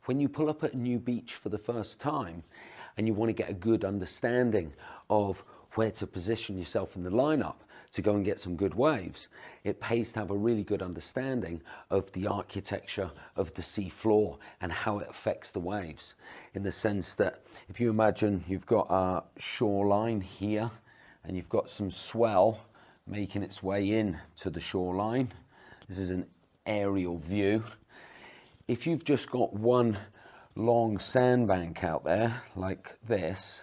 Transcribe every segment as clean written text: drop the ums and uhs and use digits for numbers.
when you pull up at a new beach for the first time and you want to get a good understanding of where to position yourself in the lineup to go and get some good waves, it pays to have a really good understanding of the architecture of the sea floor and how it affects the waves. In the sense that if you imagine you've got a shoreline here and you've got some swell making its way in to the shoreline. This is an aerial view. If you've just got one long sandbank out there like this,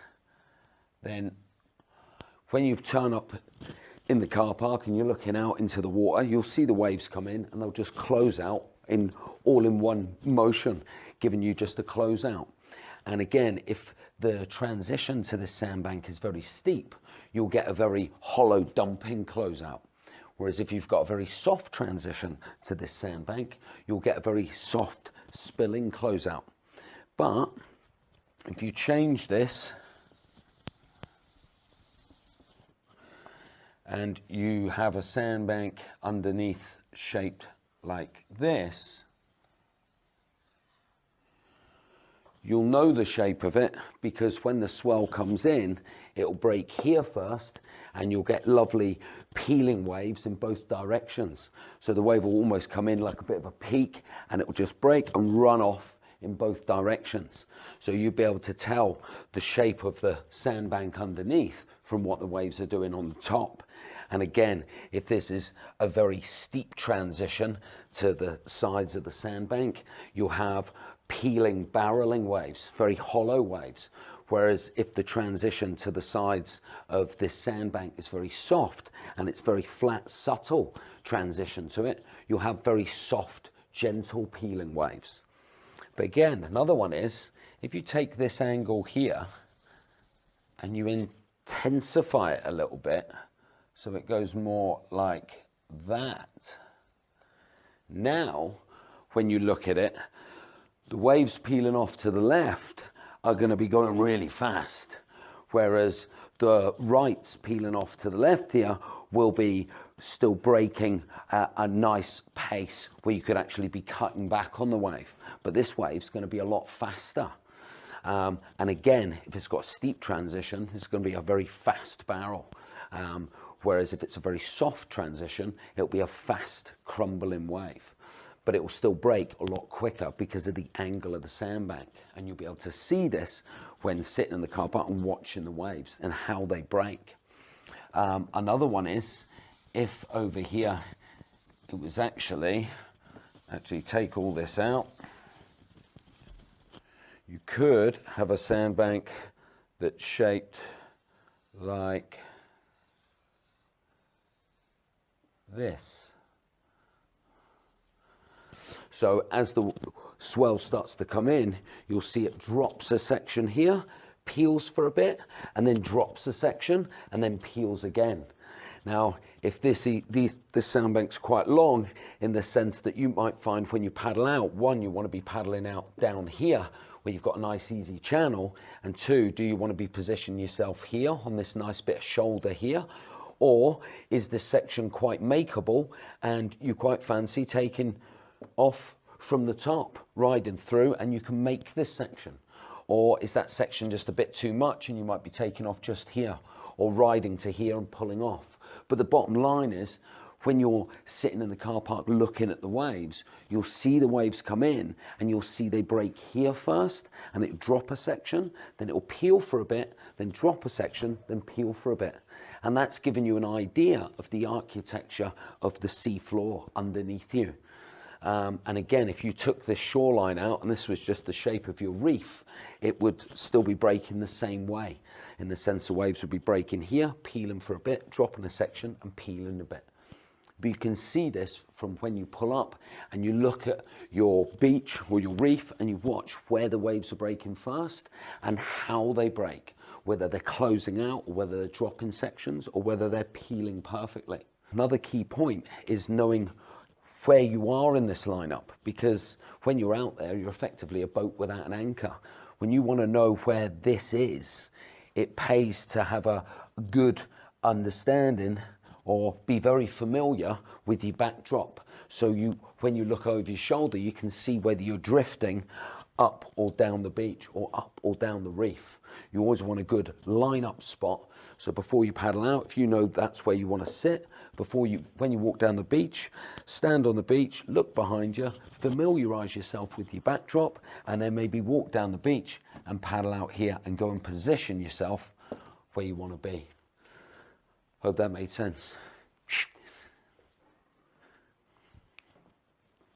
then when you turn up in the car park and you're looking out into the water, you'll see the waves come in and they'll just close out in all in one motion, giving you just a close out. And again, if the transition to this sandbank is very steep, you'll get a very hollow dumping closeout. Whereas if you've got a very soft transition to this sandbank, you'll get a very soft spilling closeout. But if you change this and you have a sandbank underneath shaped like this, you'll know the shape of it because when the swell comes in, it'll break here first and you'll get lovely peeling waves in both directions. So the wave will almost come in like a bit of a peak and it will just break and run off in both directions. So you'll be able to tell the shape of the sandbank underneath from what the waves are doing on the top. And again, if this is a very steep transition to the sides of the sandbank, you'll have peeling, barreling waves, very hollow waves. Whereas if the transition to the sides of this sandbank is very soft and it's very flat, subtle transition to it, you'll have very soft, gentle peeling waves. But again, another one is, if you take this angle here and you intensify it a little bit, so it goes more like that. Now, when you look at it, the waves peeling off to the left are going to be going really fast, whereas the rights peeling off to the left here will be still breaking at a nice pace where you could actually be cutting back on the wave. But this wave's going to be a lot faster. And again, if it's got a steep transition, it's going to be a very fast barrel. Whereas if it's a very soft transition, it'll be a fast crumbling wave. But it will still break a lot quicker because of the angle of the sandbank. And you'll be able to see this when sitting in the car park and watching the waves and how they break. Another one is, if over here it was actually take all this out, you could have a sandbank that's shaped like this. So as the swell starts to come in, you'll see it drops a section here, peels for a bit, and then drops a section, and then peels again. Now, if this sandbank's quite long, in the sense that you might find when you paddle out, one, you want to be paddling out down here, where you've got a nice easy channel, and two, do you want to be positioning yourself here on this nice bit of shoulder here? Or is this section quite makeable, and you quite fancy taking off from the top, riding through, and you can make this section? Or is that section just a bit too much and you might be taking off just here, or riding to here and pulling off? But the bottom line is, when you're sitting in the car park looking at the waves, you'll see the waves come in and you'll see they break here first and it'll drop a section, then it'll peel for a bit, then drop a section, then peel for a bit. And that's giving you an idea of the architecture of the sea floor underneath you. And again, if you took this shoreline out and this was just the shape of your reef, it would still be breaking the same way. In the sense the waves would be breaking here, peeling for a bit, dropping a section and peeling a bit. But you can see this from when you pull up and you look at your beach or your reef and you watch where the waves are breaking first and how they break, whether they're closing out or whether they're dropping sections or whether they're peeling perfectly. Another key point is knowing where you are in this lineup, because when you're out there, you're effectively a boat without an anchor. When you want to know where this is, it pays to have a good understanding or be very familiar with your backdrop. So when you look over your shoulder, you can see whether you're drifting up or down the beach or up or down the reef. You always want a good line-up spot. So before you paddle out, if you know that's where you want to sit, when you walk down the beach, stand on the beach, look behind you, familiarize yourself with your backdrop, and then maybe walk down the beach and paddle out here and go and position yourself where you want to be. Hope that made sense.